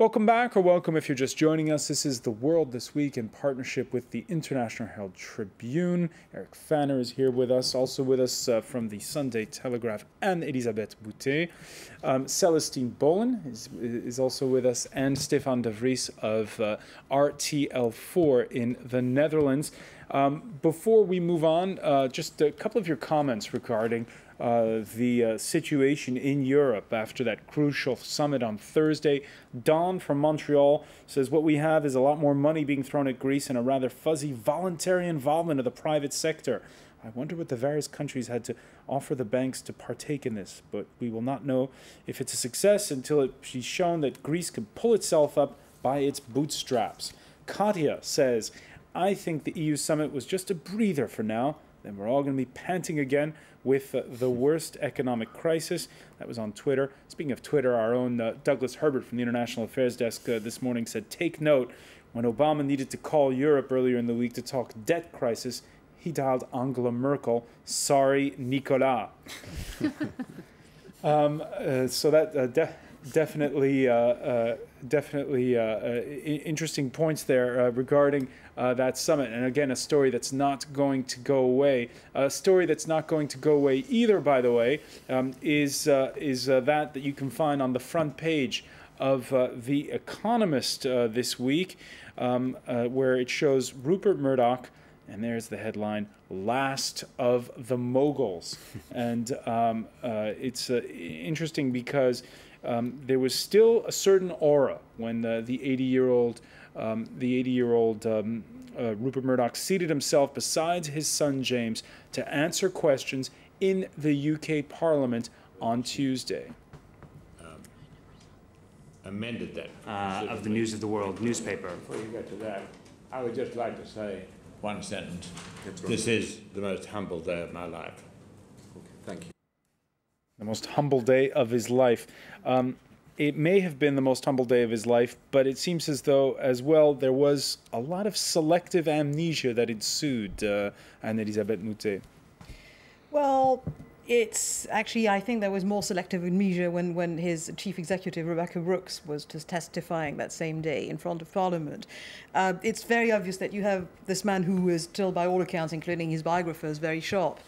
Welcome back, or welcome if you're just joining us. This is The World This Week in partnership with the International Herald Tribune. Eric Fanner is here with us, also with us from the Sunday Telegraph, and Elisabeth Boutet. Celestine Bolen is also with us, and Stefan de Vries of RTL4 in the Netherlands. Before we move on, just a couple of your comments regarding the situation in Europe after that crucial summit on Thursday. Don from Montreal says what we have is a lot more money being thrown at Greece and a rather fuzzy voluntary involvement of the private sector. I wonder what the various countries had to offer the banks to partake in this, but we will not know if it's a success until it's shown that Greece can pull itself up by its bootstraps. Katya says, I think the EU summit was just a breather for now. Then we're all going to be panting again with the worst economic crisis. That was on Twitter. Speaking of Twitter, our own Douglas Herbert from the International Affairs Desk this morning said, take note, when Obama needed to call Europe earlier in the week to talk debt crisis, he dialed Angela Merkel. Sorry, Nicolas. So that definitely interesting points there regarding that summit. And again, a story that's not going to go away. A story that's not going to go away either, by the way, is that you can find on the front page of The Economist this week, where it shows Rupert Murdoch. And there's the headline, Last of the Moguls. And it's interesting because there was still a certain aura when the 80-year-old Rupert Murdoch seated himself beside his son James to answer questions in the UK Parliament on Tuesday. Amended that. Of the News of the World newspaper. Before you get to that, I would just like to say one sentence. This is the most humble day of my life. Okay, thank you. The most humble day of his life. It may have been the most humble day of his life, but it seems as though, as well, there was a lot of selective amnesia that ensued, Anne-Elisabeth Moutet. Well, it's actually, I think there was more selective amnesia when his chief executive, Rebecca Brooks, was just testifying that same day in front of Parliament. It's very obvious that you have this man who is still, by all accounts, including his biographers, very sharp.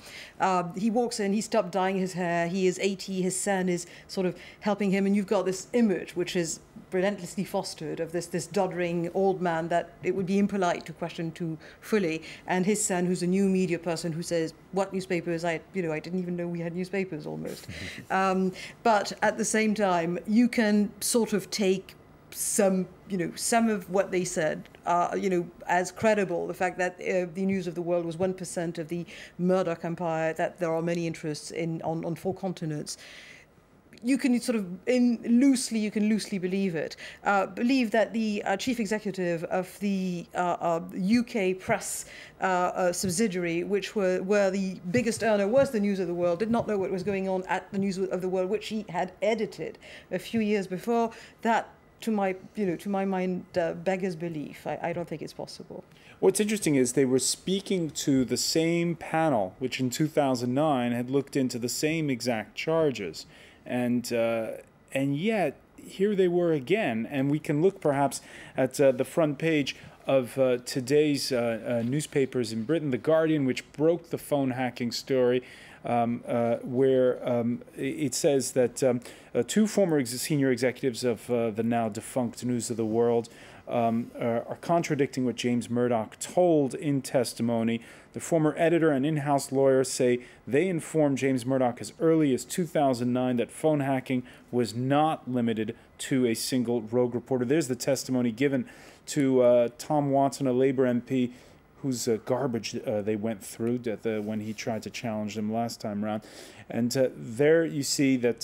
He walks in, he stopped dyeing his hair, he is 80, his son is sort of helping him, and you've got this image which is relentlessly fostered of this doddering old man that it would be impolite to question too fully, and his son, who's a new media person, who says, what newspapers? I didn't even know we had newspapers almost. But at the same time, you can sort of take some of what they said, as credible. The fact that the News of the World was 1% of the Murdoch empire, that there are many interests on 4 continents. You can sort of loosely believe it. Believe that the chief executive of the UK press subsidiary, where the biggest earner was the News of the World, did not know what was going on at the News of the World, which he had edited a few years before. That, to my mind, beggars belief. I don't think it's possible. What's interesting is they were speaking to the same panel, which in 2009 had looked into the same exact charges. And yet, here they were again. And we can look perhaps at the front page of today's newspapers in Britain, The Guardian, which broke the phone hacking story, where it says that 2 former senior executives of the now defunct News of the World are contradicting what James Murdoch told in testimony. The former editor and in-house lawyer say they informed James Murdoch as early as 2009 that phone hacking was not limited to a single rogue reporter. There's the testimony given to Tom Watson, a Labour MP, whose garbage they went through when he tried to challenge them last time around. And there you see that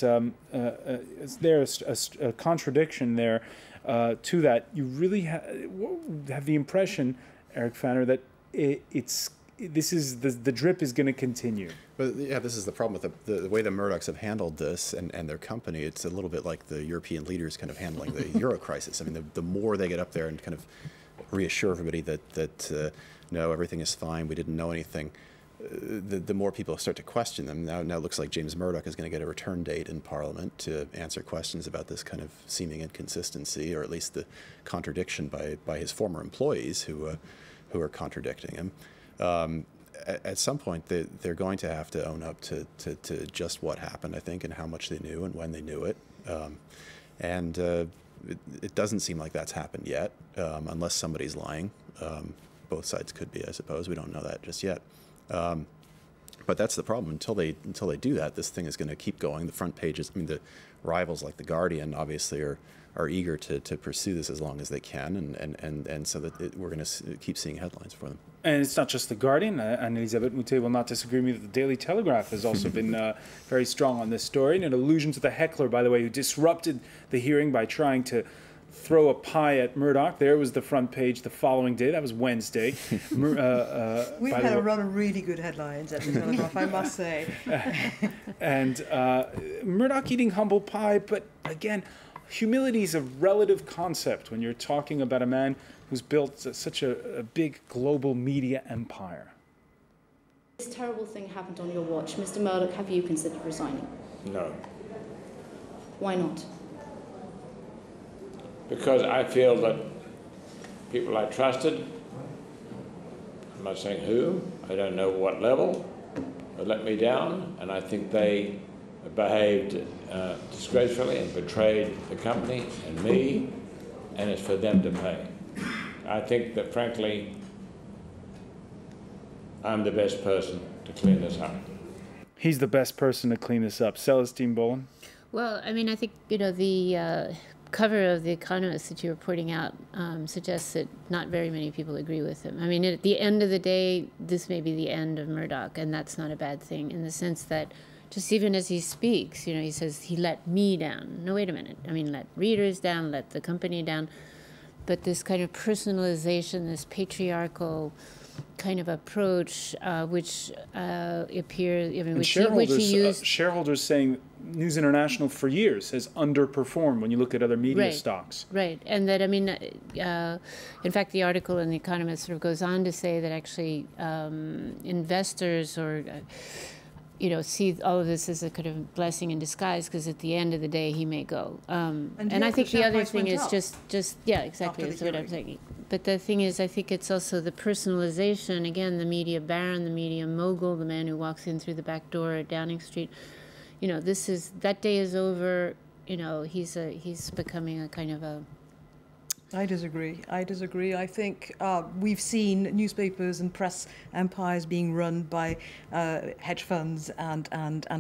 there's a contradiction there to that. You really have the impression, Eric Fanner, that the drip is going to continue. But yeah, this is the problem with the way the Murdochs have handled this and their company. It's a little bit like the European leaders kind of handling the Euro crisis. I mean, the more they get up there and kind of reassure everybody that no, everything is fine, we didn't know anything, the more people start to question them. Now it looks like James Murdoch is going to get a return date in Parliament to answer questions about this kind of seeming inconsistency, or at least the contradiction by his former employees who are contradicting him. At some point, they're going to have to own up to just what happened, I think, and how much they knew and when they knew it. It doesn't seem like that's happened yet, unless somebody's lying. Both sides could be, I suppose. We don't know that just yet. But that's the problem. Until they do that, this thing is going to keep going. The front pages, I mean, the rivals like The Guardian obviously are eager to pursue this as long as they can, and so that we're going to keep seeing headlines for them. And it's not just The Guardian, and Elisabeth Moutet will not disagree with me that the Daily Telegraph has also been very strong on this story. And an allusion to the heckler, by the way, who disrupted the hearing by trying to throw a pie at Murdoch. There was the front page the following day. That was Wednesday. We've had a run of really good headlines at the Telegraph, I must say. And Murdoch eating humble pie, but again, humility is a relative concept when you're talking about a man who's built such a big global media empire. This terrible thing happened on your watch. Mr. Murdoch, have you considered resigning? No. Why not? Because I feel that people I trusted, I'm not saying who, I don't know what level, have let me down, and I think they behaved disgracefully and betrayed the company and me, and it's for them to pay. I think that, frankly, I'm the best person to clean this up. He's the best person to clean this up. Celestine Boland? Well, I mean, I think, the cover of The Economist that you were pointing out suggests that not very many people agree with him. I mean, at the end of the day, this may be the end of Murdoch, and that's not a bad thing in the sense that just even as he speaks, he says, he let me down. No, wait a minute. I mean, let readers down, let the company down. But this kind of personalization, this patriarchal kind of approach, which appears, I mean, which he used. Shareholders saying News International for years has underperformed when you look at other media stocks. Right, and that, I mean, in fact, the article in The Economist sort of goes on to say that actually investors or see all of this as a kind of blessing in disguise, because at the end of the day, he may go. And I think the other thing is just yeah, exactly, that's what I'm saying. But the thing is, I think it's also the personalization, again, the media baron, the media mogul, the man who walks in through the back door at Downing Street. That day is over. He's becoming a kind of a... I disagree. I think we've seen newspapers and press empires being run by hedge funds and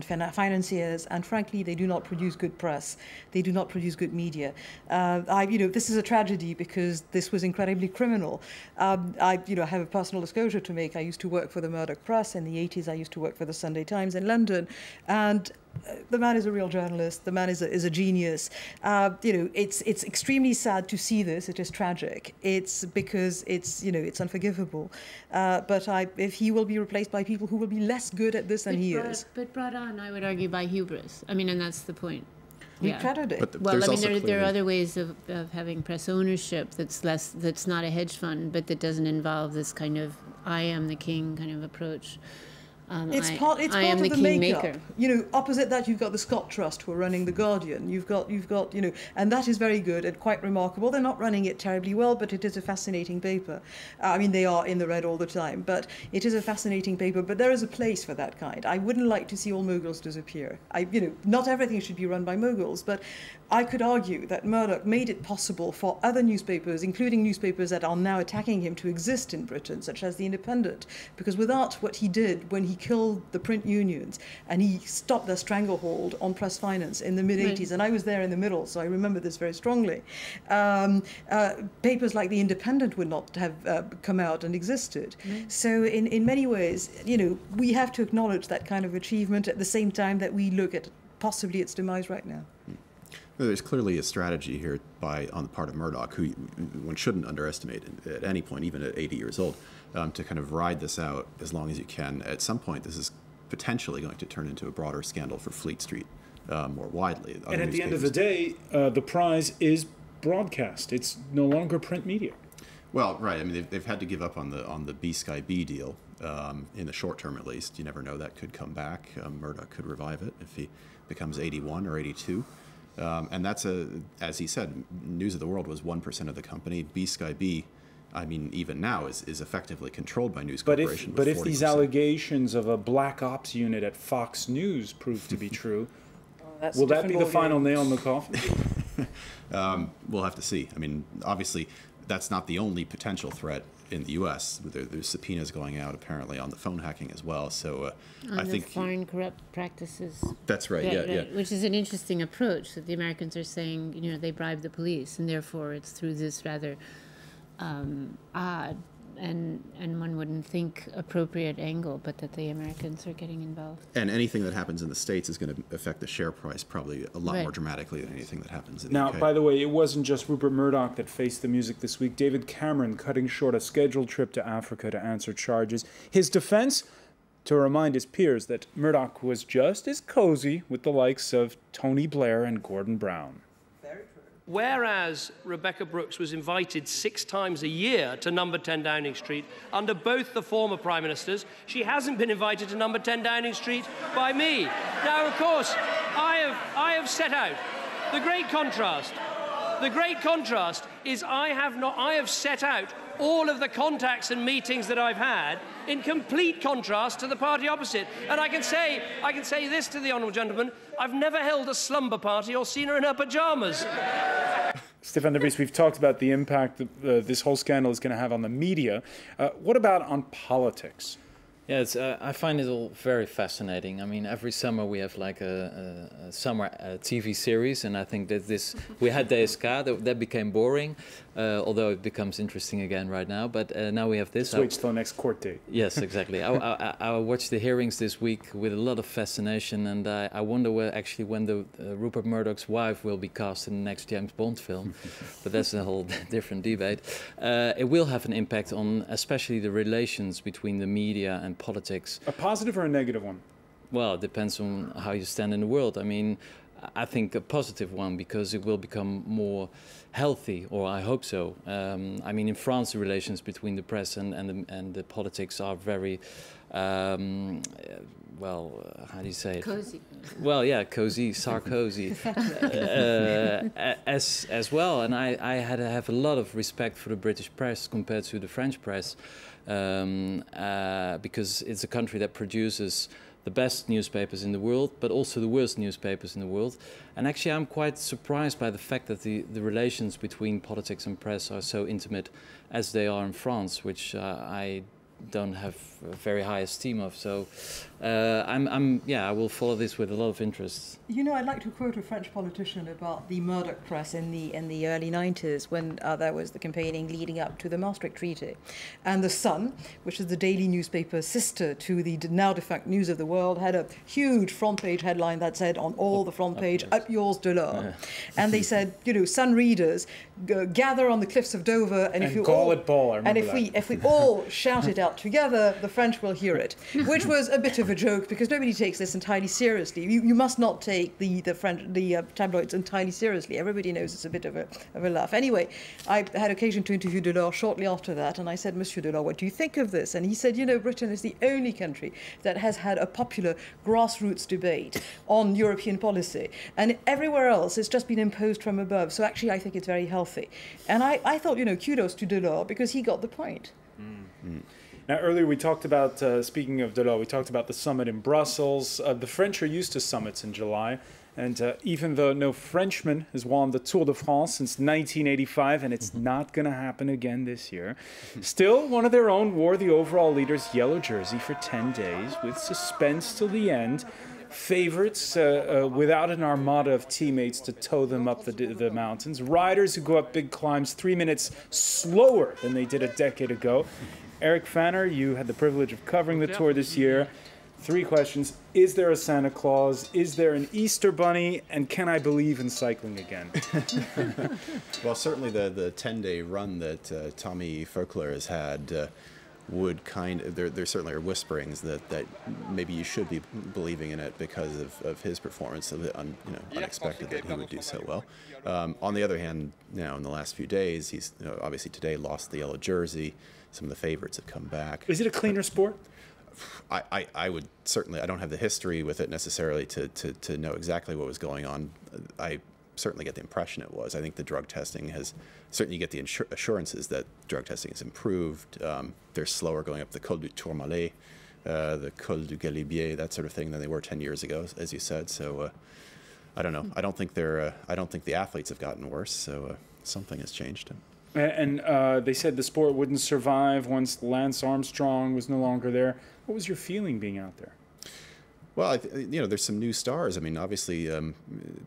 financiers, and frankly, they do not produce good press. They do not produce good media. This is a tragedy because this was incredibly criminal. I have a personal disclosure to make. I used to work for the Murdoch Press in the 80s. I used to work for the Sunday Times in London, and the man is a real journalist. The man is a genius. It's extremely sad to see this. It is tragic. It's because it's unforgivable. But if he will be replaced by people who will be less good at this than he is. But brought on, I would argue, by hubris. I mean, and that's the point. We credit it. There are other ways of having press ownership that's not a hedge fund, but that doesn't involve this kind of I am the king kind of approach. It's part of the makeup. Opposite that, you've got the Scott Trust who are running The Guardian. You've got, and that is very good and quite remarkable. They're not running it terribly well, but it is a fascinating paper. I mean, they are in the red all the time, but it is a fascinating paper. But there is a place for that kind. I wouldn't like to see all moguls disappear. Not everything should be run by moguls, but I could argue that Murdoch made it possible for other newspapers, including newspapers that are now attacking him, to exist in Britain, such as The Independent, because without what he did when he killed the print unions and he stopped their stranglehold on press finance in the mid-'80s, and I was there in the middle, so I remember this very strongly, papers like The Independent would not have come out and existed. So in many ways, we have to acknowledge that kind of achievement at the same time that we look at possibly its demise right now. There's clearly a strategy here on the part of Murdoch, who one shouldn't underestimate at any point, even at 80 years old, to kind of ride this out as long as you can. At some point, this is potentially going to turn into a broader scandal for Fleet Street more widely. And at the end of the day, the prize is broadcast. It's no longer print media. Well, right. I mean, they've had to give up on the B Sky B deal, in the short term at least. You never know, that could come back. Murdoch could revive it if he becomes 81 or 82. And that's, as he said, News of the World was 1% of the company. B-Sky B, I mean, even now is effectively controlled by News Corporation. But if these allegations of a black ops unit at Fox News prove to be true, will that be the final nail in the coffin? We'll have to see. I mean, obviously, that's not the only potential threat in the U.S. There's subpoenas going out apparently on the phone hacking as well. So I think foreign corrupt practices. That's right. Yeah. Which is an interesting approach that the Americans are saying. You know, they bribe the police, and therefore it's through this rather odd and one wouldn't think appropriate angle, but that the Americans are getting involved. And anything that happens in the States is going to affect the share price probably a lot more dramatically than anything that happens in the UK. Now, by the way, it wasn't just Rupert Murdoch that faced the music this week. David Cameron cutting short a scheduled trip to Africa to answer charges. His defense, to remind his peers that Murdoch was just as cozy with the likes of Tony Blair and Gordon Brown. Whereas Rebekah Brooks was invited 6 times a year to number 10 Downing Street under both the former Prime Ministers, she hasn't been invited to number 10 Downing Street by me. Now, of course, I have set out the great contrast. The great contrast is I have set out all of the contacts and meetings that I've had in complete contrast to the party opposite. And I can say this to the honourable gentleman: I've never held a slumber party or seen her in her pyjamas. Stefan de Vries, we've talked about the impact that this whole scandal is going to have on the media. What about on politics? Yeah, I find it all very fascinating. I mean, every summer we have like a summer TV series, and I think that we had DSK, that became boring, although it becomes interesting again right now. But now we have this. Switch till next court date. Yes, exactly. I watched the hearings this week with a lot of fascination, and I wonder when the Rupert Murdoch's wife will be cast in the next James Bond film. But that's a whole different debate. It will have an impact on especially the relations between the media and politics. A positive or a negative one? Well, it depends on how you stand in the world. I mean, I think a positive one, because it will become more healthy, or I hope so. I mean, in France, the relations between the press and the politics are very, well, how do you say it? Cozy. Well, yeah, cozy, Sarkozy, as well. And I had to have a lot of respect for the British press compared to the French press, because it's a country that produces the best newspapers in the world, but also the worst newspapers in the world. And actually, I'm quite surprised by the fact that the relations between politics and press are so intimate as they are in France, which I don't have a very high esteem of. So I will follow this with a lot of interest. You know, I'd like to quote a French politician about the Murdoch press in the early 90s, when there was the campaigning leading up to the Maastricht Treaty. And The Sun, which is the daily newspaper sister to the now defunct News of the World, had a huge front page headline that said on all the front page, "Up yours, Delors." Yeah. And they said, you know, Sun readers, gather on the cliffs of Dover, and if we all shout it out together, the French will hear it. Which was a bit of a joke, because nobody takes this entirely seriously. You must not take the tabloids entirely seriously. Everybody knows it's a bit of a laugh. Anyway, I had occasion to interview Delors shortly after that, and I said, "Monsieur Delors, what do you think of this?" And he said, "You know, Britain is the only country that has had a popular grassroots debate on European policy, and everywhere else it's just been imposed from above. So actually, I think it's very healthy." And I thought, you know, kudos to Delors, because he got the point. Now, earlier we talked about, speaking of Delors, we talked about the summit in Brussels. The French are used to summits in July. And even though no Frenchman has won the Tour de France since 1985, and it's not going to happen again this year, still one of their own wore the overall leader's yellow jersey for 10 days with suspense till the end. Favorites without an armada of teammates to tow them up the mountains. Riders who go up big climbs 3 minutes slower than they did a decade ago. Eric Fanner, you had the privilege of covering the Tour this year. 3 questions. Is there a Santa Claus? Is there an Easter Bunny? And can I believe in cycling again? Well, certainly the 10-day run that Tommy Voeckler has had would there certainly are whisperings that maybe you should be believing in it because of his performance, of it unexpected that he would do so well. On the other hand, now in the last few days, he's obviously today lost the yellow jersey. Some of the favorites have come back. Is it a cleaner sport? I would certainly, I don't have the history with it necessarily to know exactly what was going on. I certainly get the impression it was. I think the drug testing has, certainly you get the assurances that drug testing has improved. They're slower going up the Col du Tourmalet, the Col du Galibier, that sort of thing than they were 10 years ago, as you said. So I don't know. I don't think the athletes have gotten worse. So something has changed. And they said the sport wouldn't survive once Lance Armstrong was no longer there. What was your feeling being out there? Well, there's some new stars. I mean, obviously,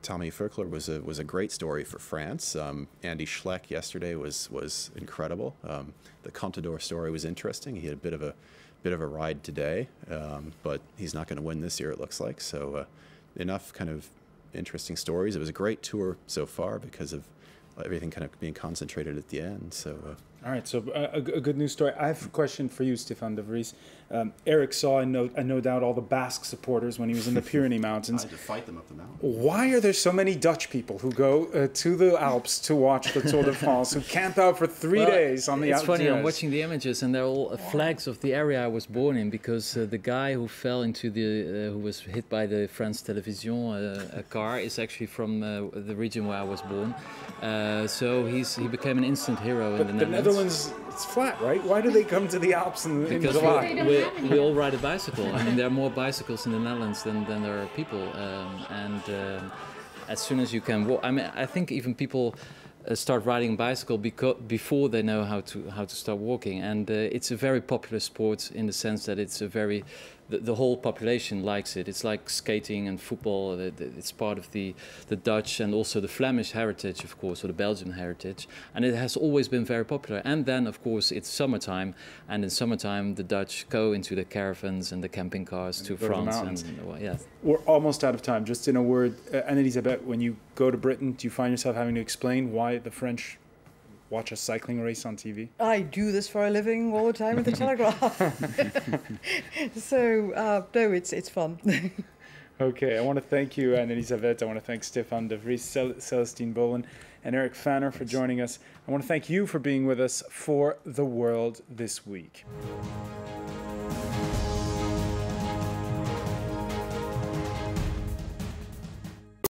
Tommy Voeckler was a great story for France. Andy Schleck yesterday was incredible. The Contador story was interesting. He had a bit of a ride today, but he's not going to win this year, it looks like. So enough kind of interesting stories. It was a great tour so far because of everything kind of being concentrated at the end. So. All right, so a good news story. I have a question for you, Stefan de Vries. Eric saw, no doubt, all the Basque supporters when he was in the Pyrenees Mountains. I had to fight them up the mountain. Why are there so many Dutch people who go to the Alps to watch the Tour de France, who camp out for 3 days on the Alps? It's funny, I'm watching the images, and they're all flags of the area I was born in, because the guy who fell into who was hit by the France Télévision a car is actually from the region where I was born. So he became an instant hero in the Netherlands. It's flat, right? Why do they come to the Alps in July? Because we all ride a bicycle. I mean, there are more bicycles in the Netherlands than there are people. As soon as you can walk, I mean, I think even people start riding a bicycle before they know how to start walking. And it's a very popular sport in the sense that it's a very the whole population likes it. It's like skating and football. It's part of the Dutch and also the Flemish heritage, of course, or the Belgian heritage. And it has always been very popular. And then, of course, it's summertime. And in summertime, the Dutch go into the caravans and the camping cars to France. We're almost out of time. Just in a word, Anne-Elisabeth, when you go to Britain, do you find yourself having to explain why the French watch a cycling race on TV? I do this for a living all the time at the Telegraph. So, no, it's fun. Okay, I want to thank you, Anne-Elisabeth. I want to thank Stefan de Vries, Celestine Bolen, and Eric Fanner for joining us. I want to thank you for being with us for The World This Week.